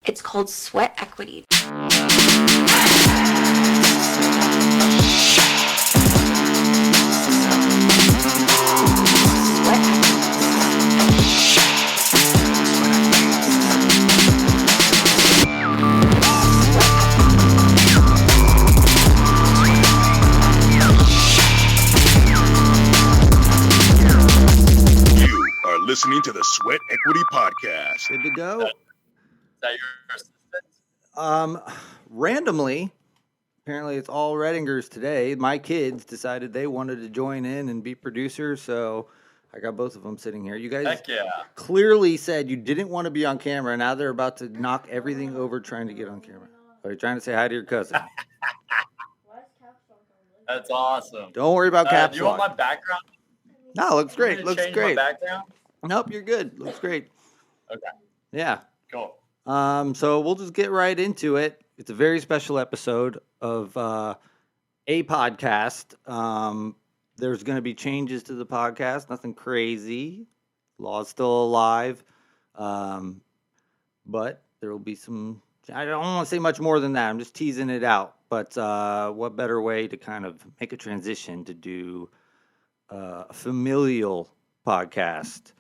It's called sweat equity. Listening to the Sweat Equity Podcast. Good to go. Is that your assistant? Randomly, apparently it's all Reddingers today. My kids decided they wanted to join in and be producers, so I got both of them sitting here. You guys Heck yeah. clearly said you didn't want to be on camera. Now they're about to knock everything over trying to get on camera. Are you trying to say hi to your cousin? That's awesome. Don't worry about caps Do you want lock. my background? No, looks great. Want me to Looks change great. My background? Nope, you're good. Looks great. Okay, Yeah. cool. So we'll just get right into it. It's a very special episode of a podcast. There's going to be changes to the podcast. Nothing crazy. Law's still alive. But there will be some. I don't want to say much more than that. I'm just teasing it out. But what better way to kind of make a transition to do a familial podcast?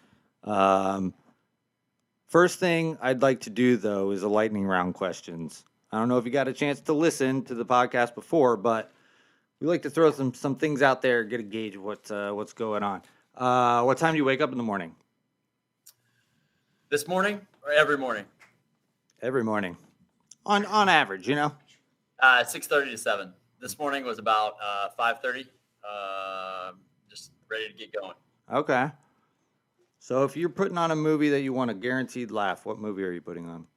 First thing I'd like to do, though, is a lightning round questions. I don't know if you got a chance to listen to the podcast before, but we like to throw some things out there, get a gauge of what's going on. What time do you wake up in the morning? This morning or every morning? Every morning. On average, you know? 6:30 to 7. This morning was about 5:30. Just ready to get going. Okay. So if you're putting on a movie that you want a guaranteed laugh, what movie are you putting on?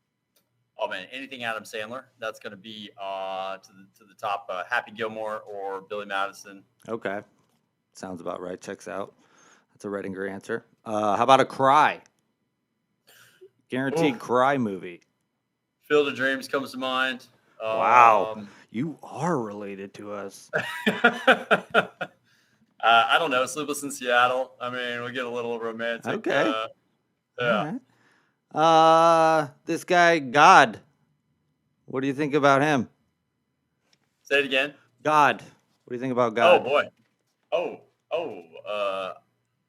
Oh man, anything Adam Sandler. That's going to be to the top. Happy Gilmore or Billy Madison. Okay. Sounds about right. Checks out. That's a Redinger answer. How about a cry? Guaranteed cry movie. Field of Dreams comes to mind. Wow. You are related to us. I don't know. Sleepless in Seattle. I mean, we get a little romantic. Okay. Yeah. All right. This guy, God. What do you think about him? Say it again. God. What do you think about God? Oh boy.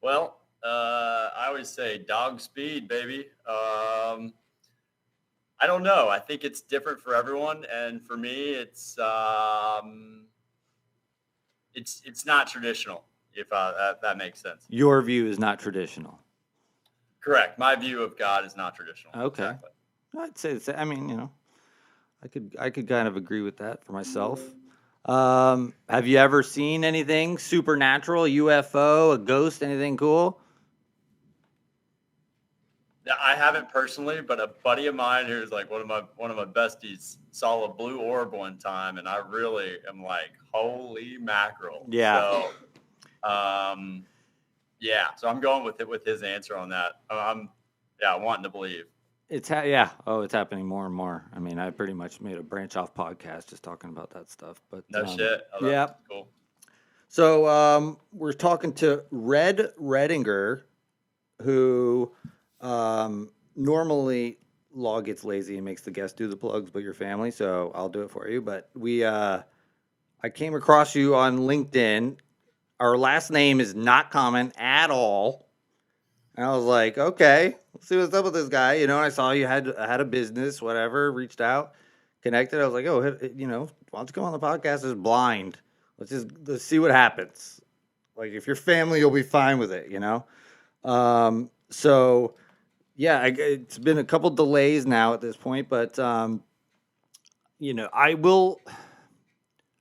Well, I always say dog speed, baby. I don't know. I think it's different for everyone, and for me, it's not traditional. If that makes sense. Your view is not traditional. Correct. My view of God is not traditional. Okay. Exactly. I'd say it's, I mean, you know, I could kind of agree with that for myself. Have you ever seen anything supernatural, UFO, a ghost, anything cool? I haven't personally, but a buddy of mine who's like one of my besties saw a blue orb one time, and I really am like, holy mackerel. Yeah. So, yeah. So I'm going with his answer on that. I'm wanting to believe. It's happening more and more. I mean, I pretty much made a branch off podcast just talking about that stuff. But No shit. Oh, yeah. that's cool. So we're talking to Red Redinger, who normally Law gets lazy and makes the guest do the plugs, but your family, so I'll do it for you. But I came across you on LinkedIn. Our last name is not common at all. And I was like, okay, let's see what's up with this guy. You know, I saw you had a business, whatever, reached out, connected. I was like, oh, you know, why don't you come on the podcast as blind? Let's see what happens. Like, if you're family, you'll be fine with it, you know? So, yeah, it's been a couple delays now at this point, but, you know,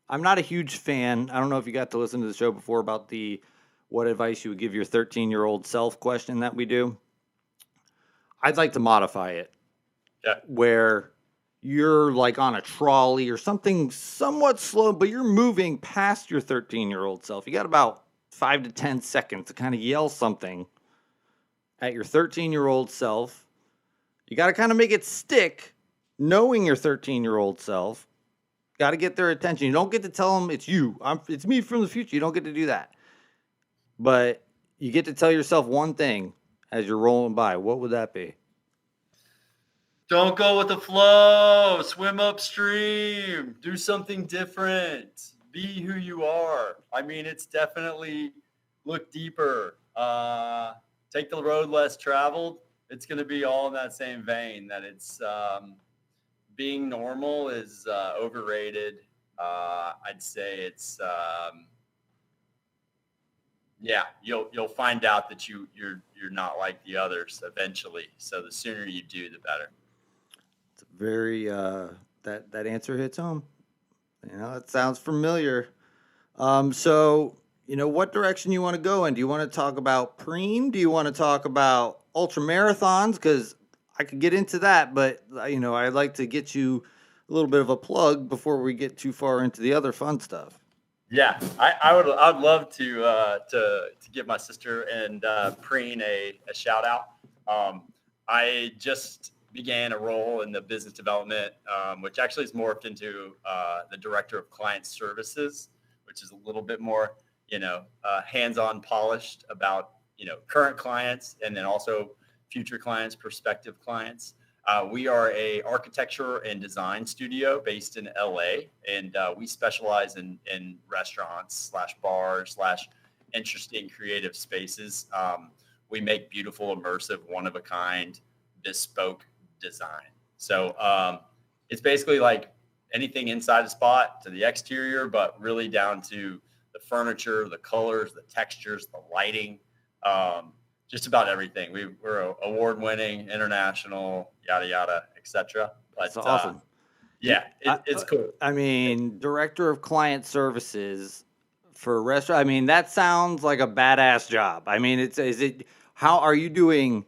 I'm not a huge fan. I don't know if you got to listen to the show before about the what advice you would give your 13-year-old self question that we do. I'd like to modify it. Yeah. Where you're like on a trolley or something somewhat slow, but you're moving past your 13-year-old self. You got about 5 to 10 seconds to kind of yell something at your 13-year-old self. You got to kind of make it stick, knowing your 13-year-old self. Got to get their attention. You don't get to tell them it's you. It's me from the future. You don't get to do that. But you get to tell yourself one thing as you're rolling by. What would that be? Don't go with the flow. Swim upstream. Do something different. Be who you are. I mean, it's definitely look deeper. Take the road less traveled. It's going to be all in that same vein that it's being normal is overrated. I'd say it's yeah, you'll find out that you're not like the others eventually. So the sooner you do, the better. It's very that answer hits home. You know, it sounds familiar. So what direction you want to go in? Do you want to talk about preem? Do you want to talk about ultra marathons? Because I could get into that, but I'd like to get you a little bit of a plug before we get too far into the other fun stuff. Yeah, I'd love to give my sister and Preen a shout out. I just began a role in the business development, which actually is morphed into the director of client services, which is a little bit more hands-on, polished about current clients and then also future clients, prospective clients. We are a architecture and design studio based in LA, and we specialize in restaurants / bars / interesting creative spaces. We make beautiful, immersive, one-of-a-kind, bespoke design. So it's basically like anything inside a spot to the exterior, but really down to the furniture, the colors, the textures, the lighting. Just about everything. We're award-winning, international, yada yada, etc. That's awesome. Yeah, it's cool. I mean, director of client services for a restaurant. I mean, that sounds like a badass job. I mean, how are you doing?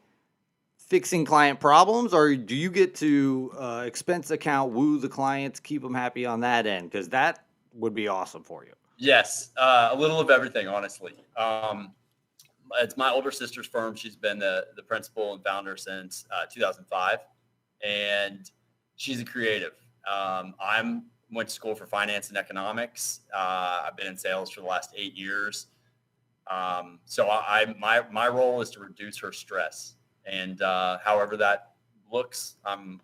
Fixing client problems, or do you get to expense account, woo the clients, keep them happy on that end? Because that would be awesome for you. Yes, a little of everything, honestly. It's my older sister's firm. She's been the principal and founder since 2005, and she's a creative. I went to school for finance and economics. I've been in sales for the last 8 years. So my role is to reduce her stress, and however that looks, I'm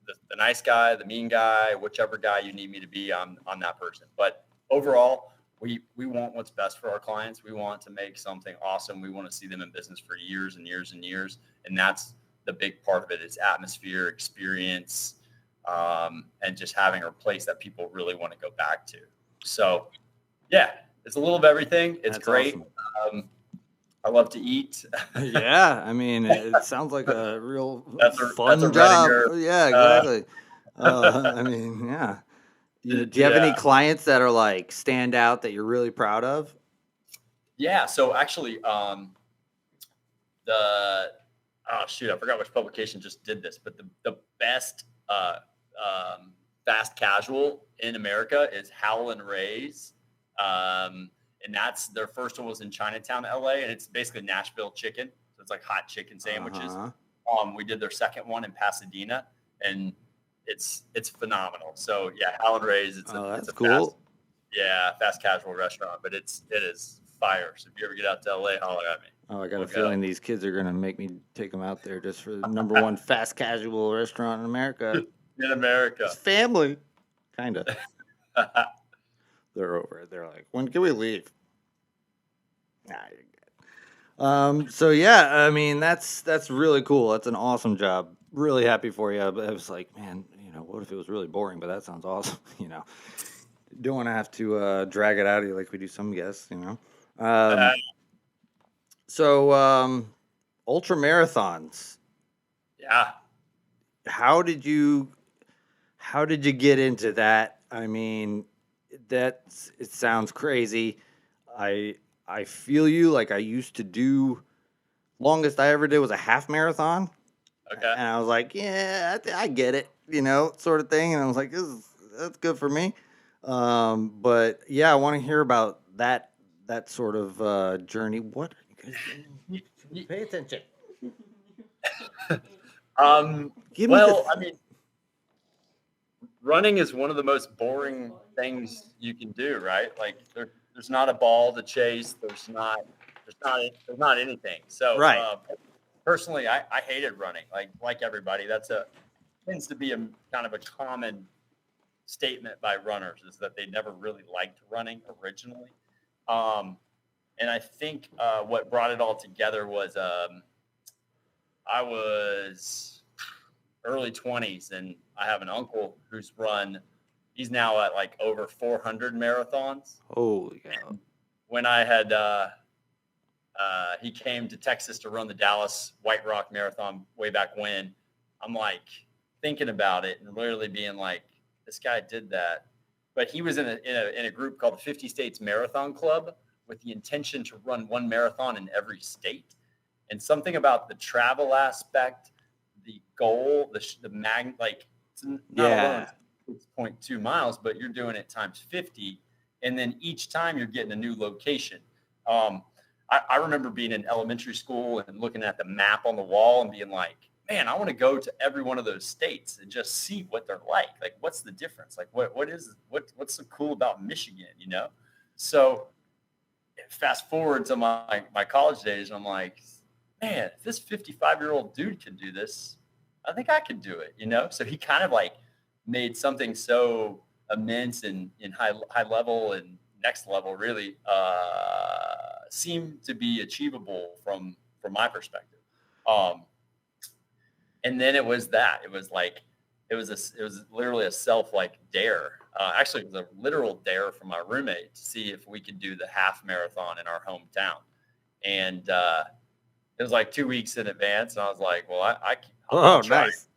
the nice guy, the mean guy, whichever guy you need me to be. I'm that person. But overall, we want what's best for our clients. We want to make something awesome. We want to see them in business for years and years and years. And that's the big part of it. It's atmosphere, experience, and just having a place that people really want to go back to. So yeah, it's a little of everything. It's That's great. awesome. I love to eat. Yeah, I mean, it sounds like a real fun that's a job. Redinger. Yeah, exactly. I mean, yeah. Do you have any clients that are like stand out that you're really proud of? Yeah. So actually, I forgot which publication just did this, but the best fast casual in America is Howlin' Ray's. And that's their first one was in Chinatown, LA, and it's basically Nashville chicken. So it's like hot chicken sandwiches. We did their second one in Pasadena, and it's phenomenal. So yeah, Howlin' Ray's. It's a cool. Fast casual restaurant, but it is fire. So if you ever get out to LA, holler at me. Oh, I got a feeling these kids are gonna make me take them out there just for the number one fast casual restaurant in America. In America, it's family, kind of. They're over it. They're like, when can we leave? Nah, you're good. So yeah, I mean, that's really cool. That's an awesome job. Really happy for you. I was like, man, what if it was really boring? But that sounds awesome. Don't want to have to drag it out of you like we do some guests. So ultra marathons. Yeah. How did you get into that? I mean, it sounds crazy. I feel you. Like I used to do. Longest I ever did was a half marathon. Okay. And I was like, yeah, I get it, sort of thing. And I was like, that's good for me. But yeah, I want to hear about that sort of journey. What are you guys doing? Pay attention. I mean, running is one of the most boring things you can do, right? Like there's not a ball to chase. There's not anything. So right. personally, I hated running. Like everybody, tends to be a kind of a common statement by runners is that they never really liked running originally. And I think what brought it all together was I was early 20s, and I have an uncle who's he's now at like over 400 marathons. Holy cow. When I had, he came to Texas to run the Dallas White Rock Marathon way back when, I'm like thinking about it and literally being like, this guy did that. But he was in a group called the 50 States Marathon Club with the intention to run one marathon in every state. And something about the travel aspect, the goal, like it's not alone 6.2 miles, but you're doing it times 50. And then each time you're getting a new location. I remember being in elementary school and looking at the map on the wall and being like, man, I want to go to every one of those states and just see what they're like. Like, what's the difference? Like, what's so cool about Michigan, you know? So fast forward to my college days, and I'm like, man, if this 55-year-old dude can do this, I think I can do it, you know? So he kind of like made something so immense and in high level and next level really seem to be achievable from my perspective. And then it was literally a self dare. Actually, it was a literal dare from my roommate to see if we could do the half marathon in our hometown. And it was like 2 weeks in advance. And I was like, well, I'll try. Nice.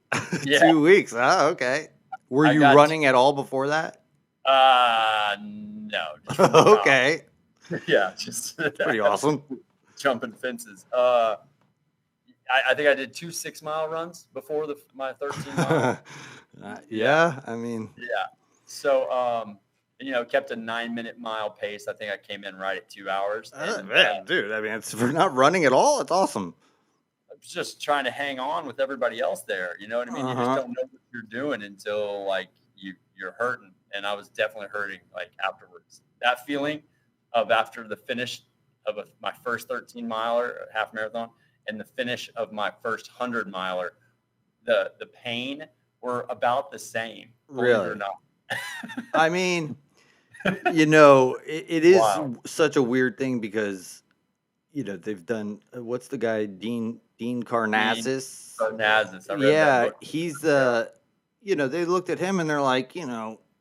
Yeah. 2 weeks. Oh, okay. Were you running at all before that? No. Okay. Yeah, just pretty awesome. Jumping fences. I think I did 2 6-mile runs before my 13 mile. Yeah, I mean. Yeah. So, kept a 9-minute mile pace. I think I came in right at 2 hours. Man, dude, I mean, it's for not running at all. It's awesome. I was just trying to hang on with everybody else there. You know what I mean? You just don't know what you're doing until you're hurting. And I was definitely hurting afterwards. That feeling of after the finish of my first 13 miler, half marathon, and the finish of my first 100 miler, the pain were about the same. Really? Or not. I mean, it is such a weird thing because, they've done, what's the guy, Dean Karnazes? Karnazes. Yeah, he's they looked at him and they're like,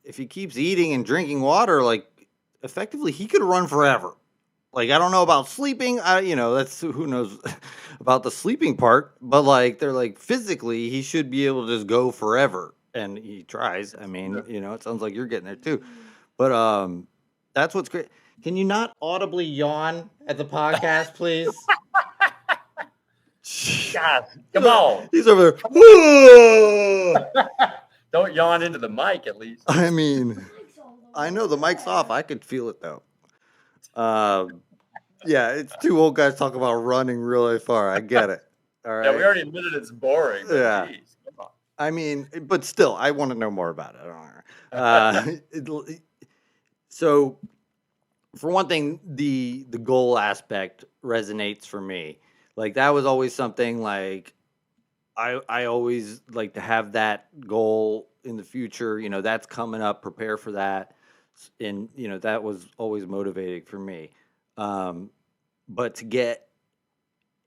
if he keeps eating and drinking water, effectively he could run forever. I don't know about sleeping. That's who knows about the sleeping part. But they're like physically, he should be able to just go forever, and he tries. I mean, it sounds like you're getting there too. But that's what's great. Can you not audibly yawn at the podcast, please? God, come on. He's over there. Whoa! Don't yawn into the mic, at least. I mean, I know the mic's off. I could feel it though. Yeah, it's two old guys talking about running really far. I get it. All right. Yeah, we already admitted it's boring. Yeah. Geez, come on. I mean, but still, I want to know more about it. I don't know. So, for one thing, the goal aspect resonates for me. That was always something I always like to have that goal in the future. That's coming up. Prepare for that. And, that was always motivating for me. But to get,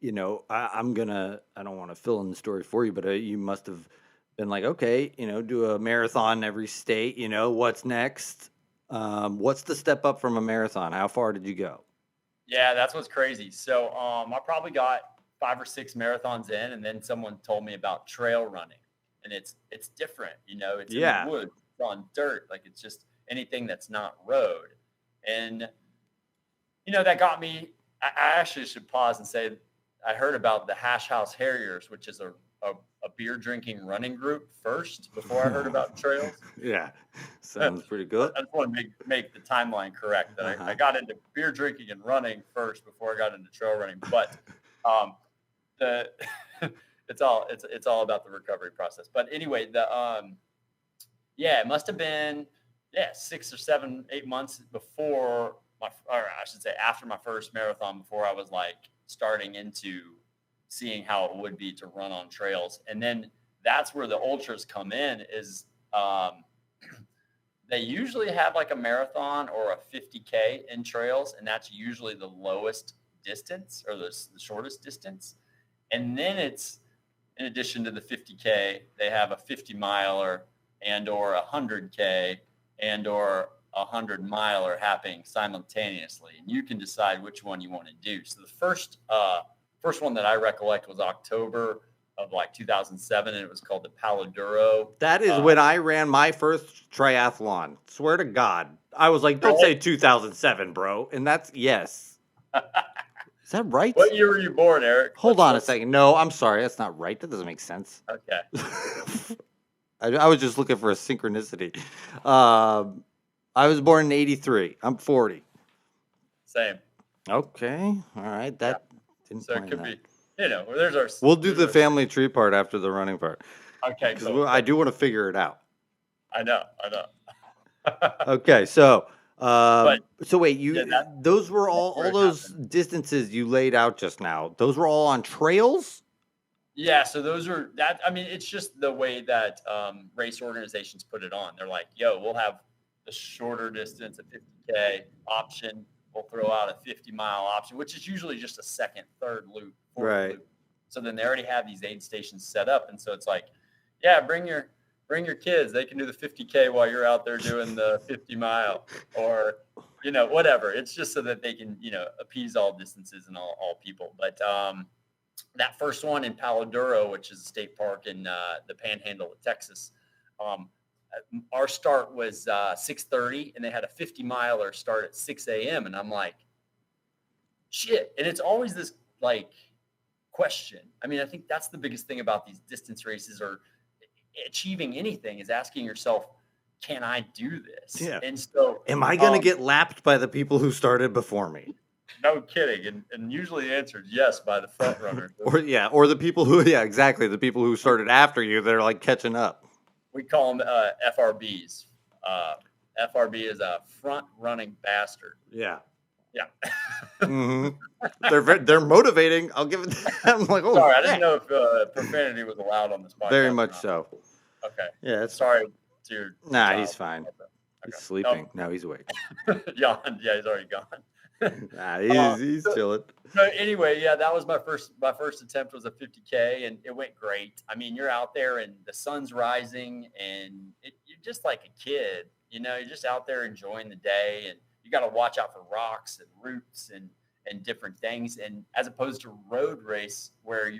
I don't want to fill in the story for you, but you must have been like, okay, do a marathon in every state, what's next? What's the step up from a marathon? How far did you go? Yeah, that's what's crazy. So, I probably got 5 or 6 marathons in, and then someone told me about trail running, and it's different, it's in the woods, it's on dirt. It's just anything that's not road. And, that got me. I actually should pause and say I heard about the Hash House Harriers, which is a beer drinking running group first before I heard about trails. Yeah, sounds pretty good. I just want to make the timeline correct. That I got into beer drinking and running first before I got into trail running. But it's all about the recovery process. But anyway, it must have been 6 or 7, 8 months before after my first marathon, before I was starting into seeing how it would be to run on trails. And then that's where the ultras come in is they usually have like a marathon or a 50K in trails. And that's usually the lowest distance or the shortest distance. And then it's, in addition to the 50K, they have a 50 miler and or a 100K and or a 100 miler happening simultaneously. And you can decide which one you want to do. So the first one that I recollect was October of like 2007, and it was called the Palo Duro. That is when I ran my first triathlon. Swear to God. I was like, don't say 2007, bro. And that's, yes. Is that right? What year were you born, Eric? Hold on a second. No, I'm sorry. That's not right. That doesn't make sense. Okay. I was just looking for a synchronicity. I was born in 83. I'm 40. Same. Okay. All right. That didn't So it plan could that. be, there's our. We'll do the there's family tree part after the running part. Okay, Because cool. I do want to figure it out. I know. Okay, so so wait, that- those were all where it those distances you laid out just now. Those were all on trails? Yeah, so those are that. I mean, it's just the way that race organizations put it on. They're like, "Yo, we'll have the shorter distance, a 50K option. We'll throw out a 50-mile option, which is usually just a second, third loop, fourth Right. loop." So then they already have these aid stations set up, and so it's like, yeah, bring your kids. They can do the 50K while you're out there doing the 50-mile, or whatever. It's just so that they can appease all distances and all people. But that first one in Palo Duro, which is a state park in the Panhandle of Texas, our start was 6:30, and they had a 50-miler start at 6 a.m. And I'm like, shit. And it's always this like question. I mean, I think that's the biggest thing about these distance races or achieving anything is asking yourself, can I do this? Yeah. And so, Am I going to get lapped by the people who started before me? no kidding. And usually the answer is yes by the front runner. Or the people who, exactly, the people who started after you, they're like catching up. We call them FRBs. FRB is a front running bastard. Yeah. Yeah. hmm They're motivating. I'll give it. I'm like, oh, Sorry, I heck. didn't know if profanity was allowed on this podcast. Very or much not. so. Okay. Yeah, it's Sorry to your Nah, child. he's fine. Okay. He's sleeping. No, he's awake. Yeah, he's already gone. Nah, he's chilling. So anyway, yeah, that was my first attempt was a 50K, and it went great. I mean, you're out there and the sun's rising, and you're just like a kid. You're just out there enjoying the day, and you got to watch out for rocks and roots and different things. And as opposed to road race where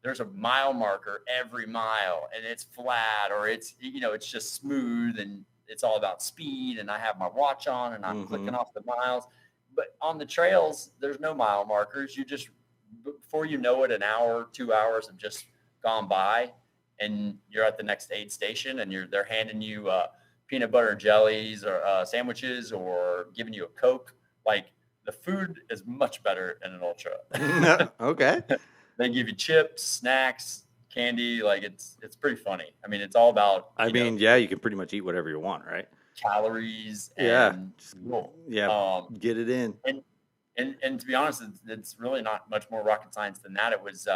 there's a mile marker every mile and it's flat or it's just smooth and it's all about speed. And I have my watch on and I'm clicking off the miles. But on the trails, there's no mile markers. You just, before you know it, an hour, 2 hours have just gone by, and you're at the next aid station, and they're handing you peanut butter and jellies or sandwiches or giving you a Coke. Like, the food is much better in an ultra. Okay. They give you chips, snacks, candy. Like, it's pretty funny. I mean, it's all about I mean, yeah, you can pretty much eat whatever you want, right? calories and Yeah. fuel. Yeah. Get it in. And to be honest, it's really not much more rocket science than that. It was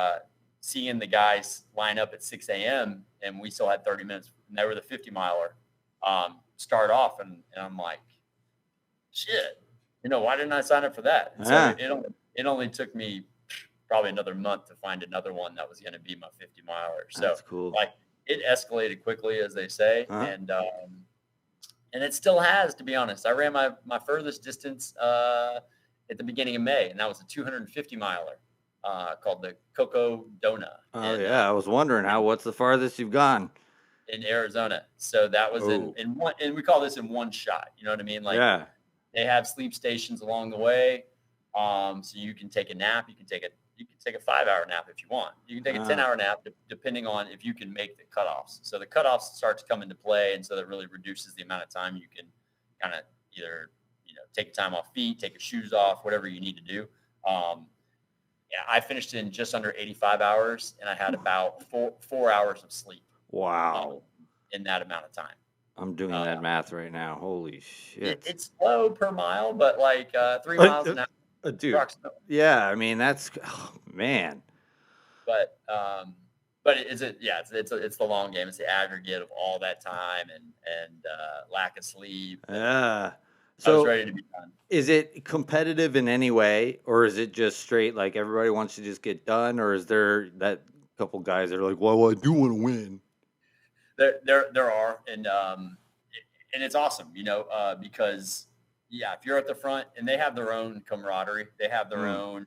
seeing the guys line up at 6 a.m. and we still had 30 minutes, and they were the 50-miler start off, and I'm like, shit, why didn't I sign up for that? And so it only took me probably another month to find another one that was going to be my 50-miler. So That's cool. like, it escalated quickly, as they say, and it still has, to be honest. I ran my furthest distance at the beginning of May, and that was a 250-miler called the Coco Dona. Oh, yeah. I was wondering what's the farthest you've gone? In Arizona. So that was in one, and we call this in one shot. You know what I mean? Like, yeah. They have sleep stations along the way. So you can take a nap. You can take a 5-hour nap if you want. You can take a 10-hour nap depending on if you can make the cutoffs. So the cutoffs start to come into play, and so that really reduces the amount of time you can kind of either take time off feet, take your shoes off, whatever you need to do. I finished in just under 85 hours, and I had about 4 hours of sleep. Wow. In that amount of time. I'm doing that math right now. Holy shit. It's slow per mile, but like 3 miles an hour. Dude. Yeah, I mean, man. but it's the long game. It's the aggregate of all that time and lack of sleep. Yeah. I was So ready to be done. is it competitive in any way, or is it just straight like everybody wants to just get done, or is there that couple guys that are like, well, I do want to win? There are, and it's awesome, because if you're at the front and they have their own camaraderie, they have their own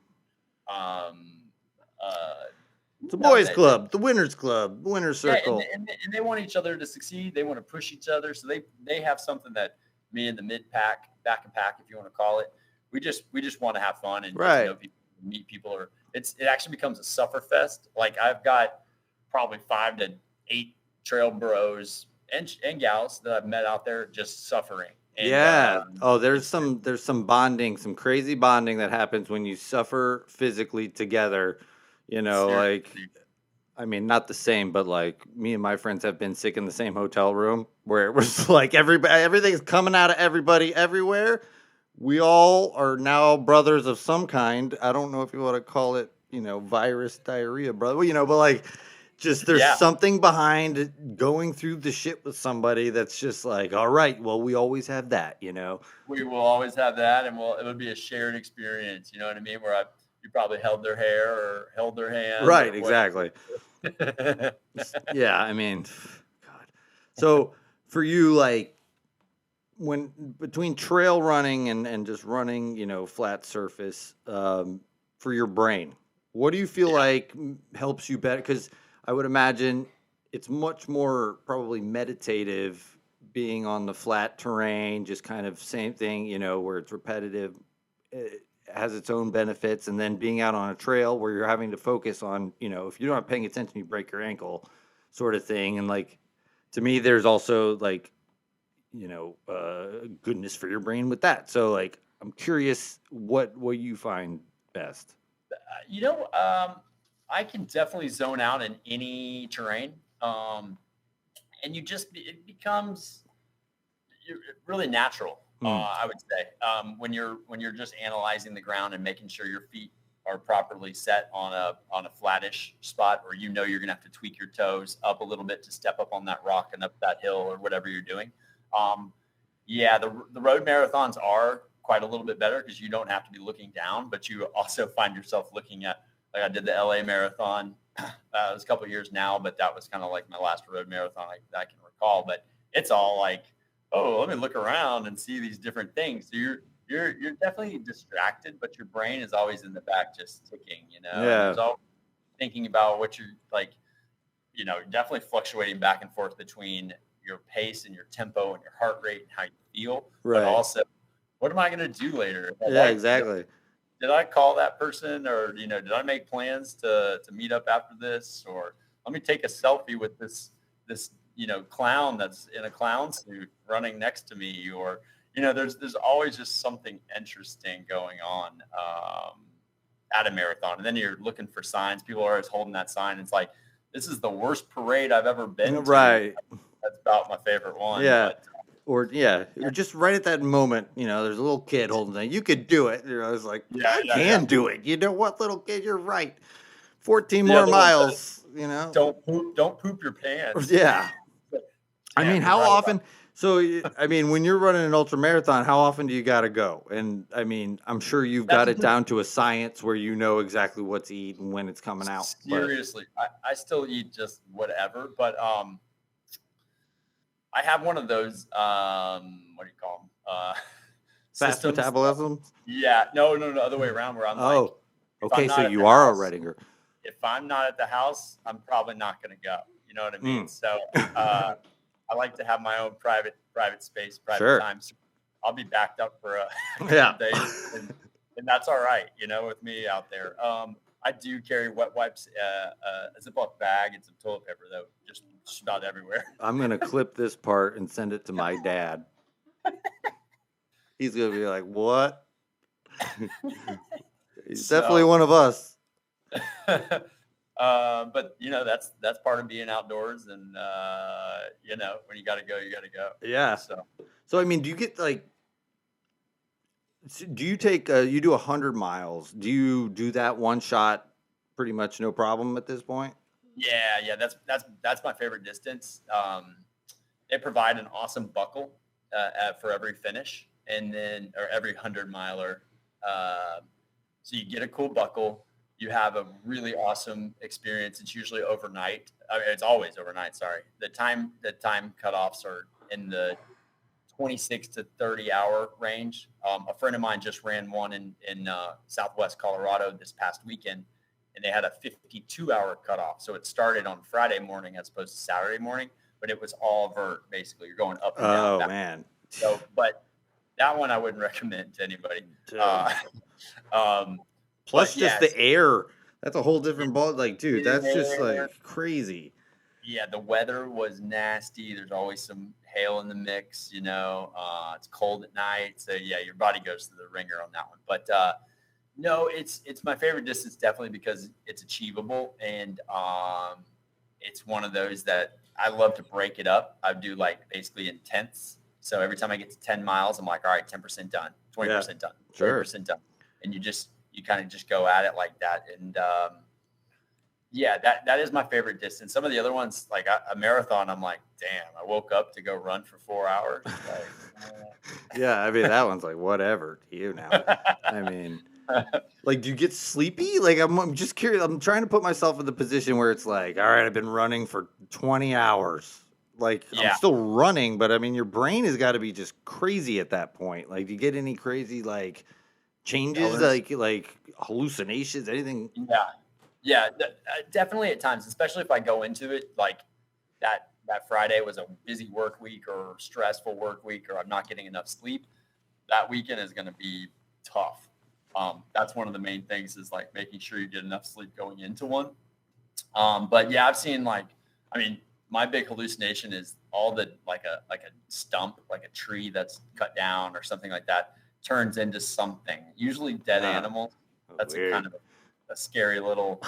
It's a boys club, the winners club, winner's circle. and they want each other to succeed. They want to push each other. So they have something that me and the mid pack, back and pack, if you want to call it, we just want to have fun and Right. people, meet people, or it actually becomes a suffer fest. Like I've got probably 5 to 8 trail bros and gals that I've met out there just suffering. And, Yeah. There's some bonding, some crazy bonding that happens when you suffer physically together. Like, seriously. I mean, not the same, but like me and my friends have been sick in the same hotel room where it was like everything's coming out of everybody everywhere. We all are now brothers of some kind. I don't know if you want to call it, virus diarrhea, brother. But like, just there's Yeah. something behind going through the shit with somebody that's just like, all right, well, we always have that, We will always have that, and it would be a shared experience. You know what I mean? Where you probably held their hair or held their hand. Right, or exactly. whatever. Yeah, I mean, God. So for you, like, when between trail running and just running, flat surface, for your brain, what do you feel like helps you better? Because I would imagine it's much more probably meditative being on the flat terrain, just kind of same thing, where it's repetitive. It has its own benefits, and then being out on a trail where you're having to focus on, if you're not paying attention, you break your ankle, sort of thing. And like, to me, there's also like, goodness for your brain with that. So like, I'm curious what you find best. I can definitely zone out in any terrain. And it becomes really natural. I would say when you're just analyzing the ground and making sure your feet are properly set on a flattish spot, or you're gonna have to tweak your toes up a little bit to step up on that rock and up that hill or whatever you're doing. The road marathons are quite a little bit better because you don't have to be looking down, but you also find yourself looking at, like I did the LA marathon. It was a couple of years now, but that was kind of like my last road marathon I can recall. But it's all like, oh, let me look around and see these different things. So you're definitely distracted, but your brain is always in the back just ticking, Yeah. And there's always thinking about what you're like, definitely fluctuating back and forth between your pace and your tempo and your heart rate and how you feel. Right. But also, what am I going to do later? Yeah, exactly. Did I call that person, or did I make plans to meet up after this, or let me take a selfie with this clown that's in a clown suit running next to me, or there's always just something interesting going on at a marathon. And then you're looking for signs. People are always holding that sign. It's like, this is the worst parade I've ever been to. Right. That's about my favorite one. Yeah. But, Or you're just right at that moment, there's a little kid holding it. You could do it. I was like, I can do it. You know what, little kid, you're right. 14 more miles, Don't poop your pants. Yeah. I mean, how right often? So, I mean, when you're running an ultra marathon, how often do you got to go? And I mean, I'm sure you've got it down to a science where you know exactly what to eat and when it's coming out. Seriously, I still eat just whatever, but I have one of those, what do you call them? Fast systems. metabolism? Yeah, no, other way around, where I'm like, okay, so not at you the are house- a Redinger. if I'm not at the house, I'm probably not going to go. You know what I mean? So I like to have my own private space, private Sure. time. So I'll be backed up for a Yeah. couple days, and that's all right, with me out there. I do carry wet wipes, a Ziploc bag, and some toilet paper, though, just about everywhere. I'm going to clip this part and send it to my dad. He's going to be like, what? He's definitely one of us. But that's part of being outdoors, and when you got to go, you got to go. Yeah. So I mean, do you get like? Do you take? You do 100 miles. Do you do that one shot pretty much no problem at this point. Yeah, that's my favorite distance. They provide an awesome buckle for every finish, and then or every 100 miler. So you get a cool buckle. You have a really awesome experience. It's usually overnight. I mean, it's always overnight. Sorry, the time cutoffs are in the 26 to 30 hour range. A friend of mine just ran one in Southwest Colorado this past weekend, and they had a 52-hour cutoff. So it started on Friday morning as opposed to Saturday morning, but it was all vert. Basically, you're going up and down. Oh man. So, but that one I wouldn't recommend to anybody. Plus, yeah, just the air. That's a whole different ball. Like, dude, that's just like crazy. Yeah, the weather was nasty. There's always some hail in the mix, you know. It's cold at night. So yeah, your body goes to the ringer on that one. But no, it's my favorite distance definitely because it's achievable, and it's one of those that I love to break it up. I do like basically in tenths. So every time I get to 10 miles, I'm like, all right, 10% done, 20% done, 30% done. And you kind of just go at it like that. And yeah, that is my favorite distance. Some of the other ones, like a marathon, I'm like, damn, I woke up to go run for 4 hours. Yeah, I mean, that one's like, whatever to you now. I mean, like, do you get sleepy? Like, I'm just curious. I'm trying to put myself in the position where it's like, all right, I've been running for 20 hours. Like, I'm still running, but I mean, your brain has got to be just crazy at that point. Like, do you get any crazy, like, changes, like hallucinations, anything? Yeah, definitely at times, especially if I go into it like that Friday was a busy work week or stressful work week, or I'm not getting enough sleep. That weekend is going to be tough. That's one of the main things is like making sure you get enough sleep going into one. But yeah, I've seen my big hallucination is all the like a stump, like a tree that's cut down or something like that turns into something, usually dead animals. That's a kind of a scary little,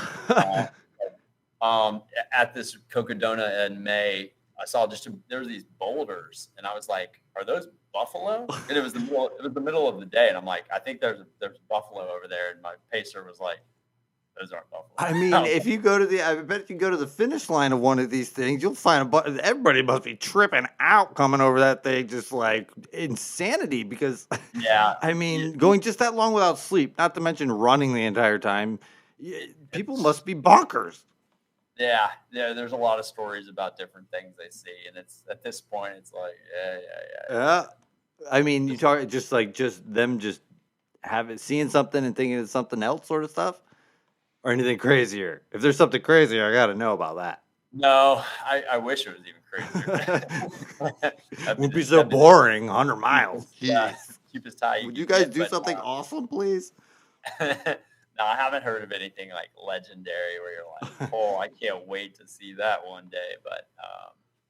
at this Cocodona in May, I saw there were these boulders and I was like, are those buffalo? And it was the middle of the day. And I'm like, I think there's buffalo over there. And my pacer was like, those aren't buffalo. I mean, if you go to I bet if you go to the finish line of one of these things, you'll find everybody must be tripping out coming over that thing, just like insanity. Because I mean, going just that long without sleep, not to mention running the entire time, people must be bonkers. Yeah. There's a lot of stories about different things they see, and it's at this point, it's like, yeah. I mean, you talk just them seeing something and thinking it's something else, sort of stuff. Or anything crazier? If there's something crazier, I got to know about that. No, I wish it was even crazier. It would be so boring, 100 miles. Yeah, keep us tight. Would you guys do something awesome, please? No, I haven't heard of anything like legendary where you're like, oh, I can't wait to see that one day. But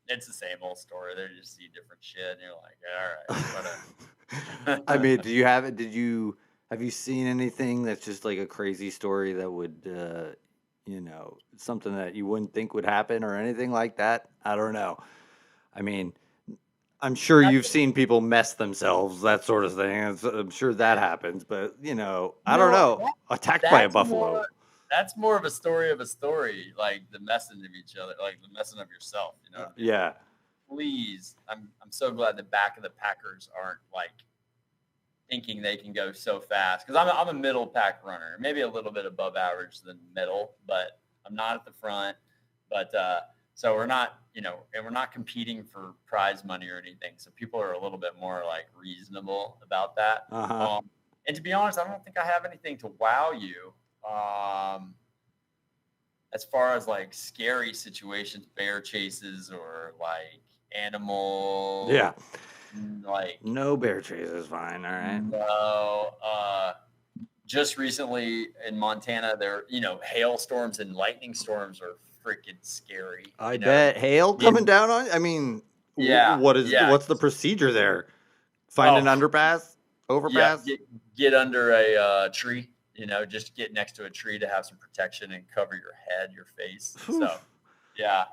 it's the same old story. They just see different shit, and you're like, all right, whatever. I mean, have you seen anything that's just like a crazy story that would, something that you wouldn't think would happen or anything like that? I don't know. I mean, I'm sure you've seen people mess themselves, that sort of thing. I'm sure that happens, but I don't know. Attacked by a buffalo. That's more of a story, like the messing of each other, like the messing of yourself. You know what I mean? Yeah. Please, I'm so glad the back of the Packers aren't like thinking they can go so fast, because I'm a middle pack runner, maybe a little bit above average than middle, but I'm not at the front. But so we're not, and we're not competing for prize money or anything. So people are a little bit more like reasonable about that. And to be honest, I don't think I have anything to wow you as far as like scary situations, bear chases or like animal. Yeah. Like no bear chase is fine. All right. No. Just recently in Montana, there, hailstorms and lightning storms are freaking scary. I bet. Hail coming down on. I mean, what's the procedure there? Find an underpass, overpass. Yeah, get under a tree. Just get next to a tree to have some protection and cover your head, your face. So, yeah,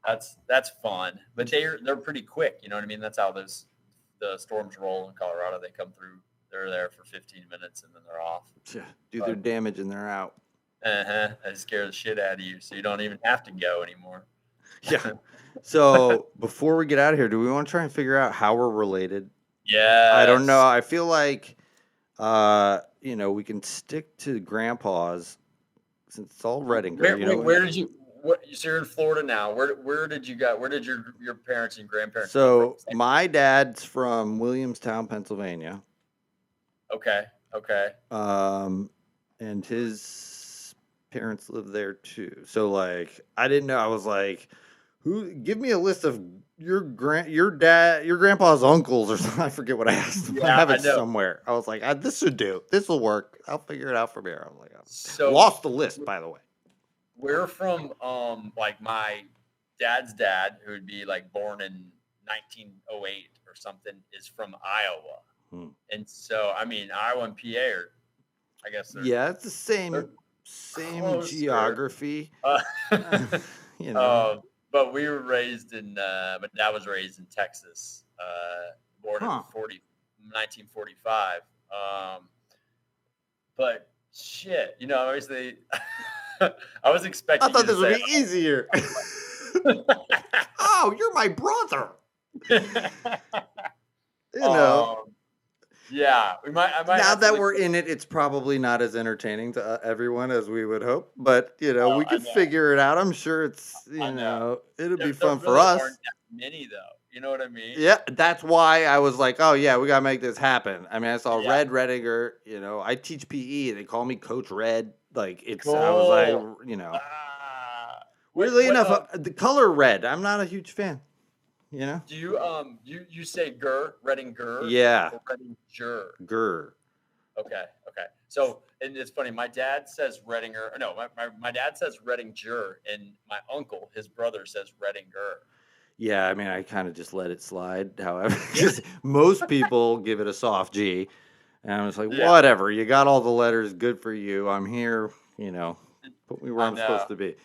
that's fun. But they're pretty quick. You know what I mean? That's how the storms roll in Colorado. They come through. They're there for 15 minutes and then they're off. Do their damage and they're out. I scare the shit out of you, so you don't even have to go anymore. Yeah. So before we get out of here, do we want to try and figure out how we're related? Yeah. I don't know. I feel like, we can stick to grandpa's since it's all Redinger. Where did you? So you're in Florida now. Where did you go? Where did your parents and grandparents? So come from? my dad's from Williamstown, Pennsylvania. Okay. And his parents live there too. So like, I didn't know. I was like, give me a list of your grandpa's uncles or something. I forget what I asked him. I have it somewhere. I was like, this should do. This will work. I'll figure it out from here. I was like, so lost the list, by the way. We're from like my dad's dad, who would be like born in 1908 or something, is from Iowa. And so I mean Iowa and PA are, I guess it's the same closer. Geography. But we were raised in my dad was raised in Texas, born in 1945. But shit, obviously I was expecting. I thought this would be easier. Oh, you're my brother. Yeah, I might. Now that we're in it, it's probably not as entertaining to everyone as we would hope. But we can figure it out. I'm sure it's it'll be fun for us. Aren't that many though. You know what I mean? Yeah, that's why I was like, oh yeah, we gotta make this happen. I mean, I saw Red Redinger. I teach PE. They call me Coach Red. Like it's. Cool. I was like, weirdly enough, the color red. I'm not a huge fan. Do you you say Redinger? Yeah. Or Redinger? Gur. Okay. So, and it's funny. My dad says Redinger. No, my dad says Redinger, and my uncle, his brother, says Redinger. Yeah, I mean, I kind of just let it slide. However, because most people give it a soft G, and I'm just like, whatever. You got all the letters. Good for you. I'm here. Put me where I'm supposed to be.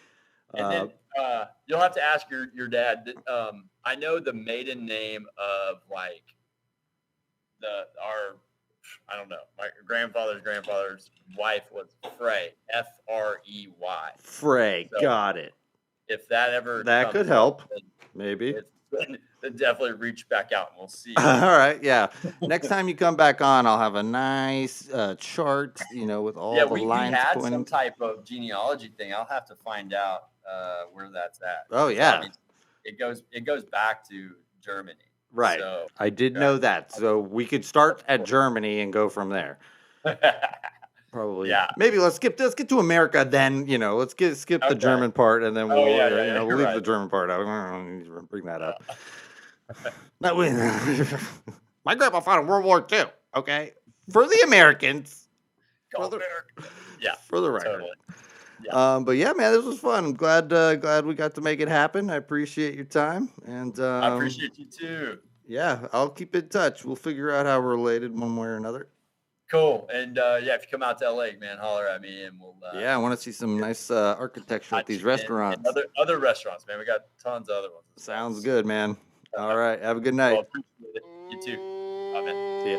And then you'll have to ask your dad. I know the maiden name of like I don't know. My grandfather's wife was Frey, Frey. Frey, so got it. If that could help, maybe. Then definitely reach back out and we'll see. All right, yeah. Next time you come back on, I'll have a nice chart, with all the lines. Yeah, we had some type of genealogy thing. I'll have to find out where that's at. Oh yeah, I mean, it goes back to Germany. Right. So, I did know that. So we could start at Germany and go from there. Probably. Yeah. Maybe let's get to America then, let's skip the German part and then we'll leave the German part out. I don't need to bring that up. My grandpa fought in World War II, okay? For the Americans. For the record. Totally. Yeah. But yeah, man, this was fun. I'm glad we got to make it happen. I appreciate your time, and I appreciate you too. Yeah, I'll keep in touch. We'll figure out how we're related one way or another. Cool. And if you come out to LA, man, holler at me, and we'll. I want to see some nice architecture at these restaurants. And other restaurants, man. We got tons of other ones. Sounds good, man. All right. Have a good night. Well, appreciate it. You too. Bye, man. See ya.